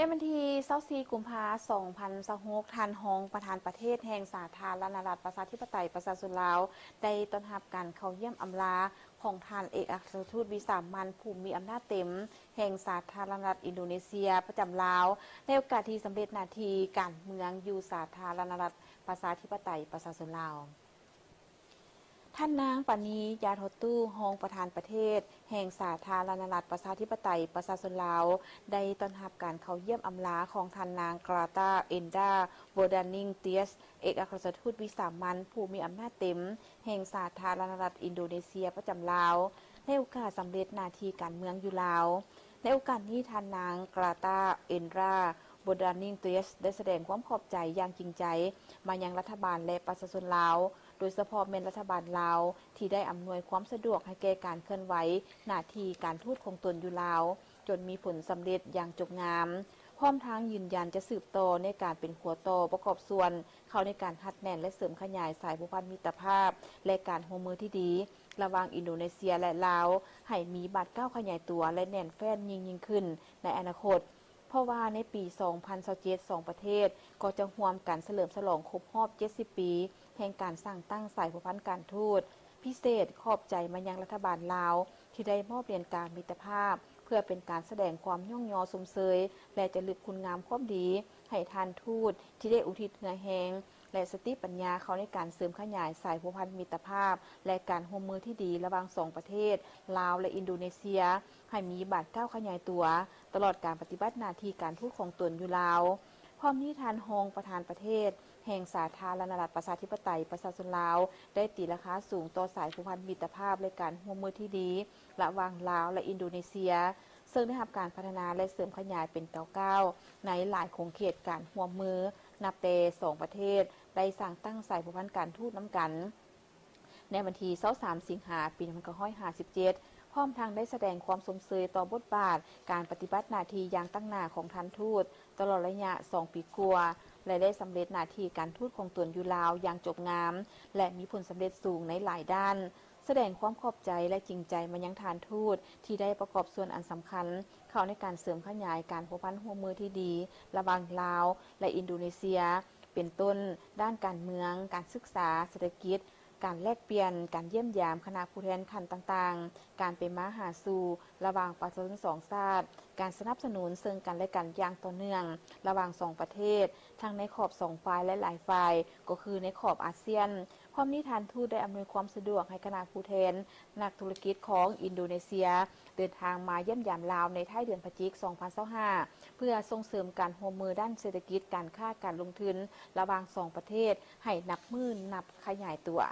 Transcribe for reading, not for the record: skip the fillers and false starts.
ในวันที่24กุมภาพันธ์2026ท่านรองประธานประเทศแห่งสาธารณรัฐประชาธิปไตยประชาชนลาวได้ต้อนรับการเข้าเยี่ยมอำลาของท่านเอกอัครราชทูตวิสามัญผู้มีอำนาจเต็มแห่งสาธารณรัฐอินโดนีเซียประจำลาวในโอกาสที่สำเร็จหน้าที่การเมืองอยู่สาธารณรัฐประชาธิปไตยประชาชนลาวท่านนางปณียาโทตู้รองประธานประเทศแห่งสาธารณรัฐประชาธิปไตยประชาชนลาวได้ต้อนรับการเข้าเยี่ยมอำลาของท่านนางกราตาเอนดาโบดานิงเตียสเอกอัครราชทูตวิสามัญผู้มีอำนาจเต็มแห่งสาธารณรัฐอินโดนีเซียประจำลาวในโอกาสสำเร็จหน้าที่การเมืองอยู่ลาวในโอกาสนี้ท่านนางกราตาเอนดาโบดานิงเตียสได้แสดงความขอบใจอย่างจริงใจมายังรัฐบาลและประชาชนลาวโดยเฉพาะเมนรัฐบาลลาวที่ได้อำนวยความสะดวกให้แก่การเคลื่อนไหวหน้าที่การทูตของตนอยู่ลาวจนมีผลสำเร็จอย่างจบงามพร้อมทางยืนยันจะสืบต่อในการเป็นขัวต่อประกอบส่วนเข้าในการหัดแน่นและเสริมขยายสายผูกพันมิตรภาพและการร่วมมือที่ดีระหว่างอินโดนีเซียและลาวให้มีบาดก้าวขยายตัวและแน่นแฟ้นยิ่งขึ้นในอนาคตเพราะว่าในปี 2027 2ประเทศก็จะร่วมกันเฉลิมฉลองครบรอบ 70 ปีแห่งการสร้างตั้งสายผูกพันการทูตพิเศษขอบใจมายังรัฐบาลลาวที่ได้มอบเหรียญการมิตรภาพเพื่อเป็นการแสดงความย่องยอสมเสยและจะลึกคุณงามความดีให้ทานทูตที่ได้อุทิศเหงื่อแหงและสติปัญญาเขาในการเสริมขยายสายผูกพันมิตรภาพและการร่วมมือที่ดีระหว่างสองประเทศลาวและอินโดนีเซียให้มีบาดก้าวขยายตัวตลอดการปฏิบัติหน้าที่การทูตของตนอยู่ลาวพร้อมนี้ทานรองประธานประเทศแห่งสาธารณรัฐประชาธิปไตยประชาชนลาวได้ตีราคาสูงต่อสายผูกพันมิตรภาพและการร่วมมือที่ดีระหว่างลาวและอินโดนีเซียซึ่งได้รับการพัฒนาและเสริมขยายเป็นก้าวในหลายโครงเขตการร่วมมือนับแต่สองประเทศได้สร้างตั้งสายผูกพันการทูตน้ำกันในวันที่23สิงหาคมปี2557พร้อมทางได้แสดงความสมเสยต่อบทบาทการปฏิบัติหน้าที่อย่างตั้งหน้าของท่านทูตตลอดระยะ2ปีกว่าและได้สำเร็จหน้าที่การทูตของตนอยู่ลาวอย่างจบงามและมีผลสำเร็จสูงในหลายด้านแสดงความขอบใจและจริงใจมายังทานทูตที่ได้ประกอบส่วนอันสำคัญเข้าในการเสริมขยายการผูกพันร่วมมือที่ดีระหว่างลาวและอินโดนีเซียเป็นต้นด้านการเมืองการศึกษาเศรษฐกิจการแลกเปลี่ยนการเยี่ยมยามคณะผู้แทนขันต่างๆการไปมาหาสู่ระหว่างประชาชนสองชาติการสนับสนุนซึ่งกันและกันอย่างต่อเนื่องระหว่างสองประเทศทั้งในขอบสองฝ่ายและหลายฝ่ายก็คือในขอบอาเซียนพร้อมนี้ทานทูตได้อำนวยความสะดวกให้คณะผู้แทนนักธุรกิจของอินโดนีเซียเดินทางมาเยี่ยมยามลาวในท้ายเดือนพฤศจิกายน2025เพื่อส่งเสริมการร่วมมือด้านเศรษฐกิจการค้าการลงทุนระหว่างสองประเทศให้นับมือนับขยายตัว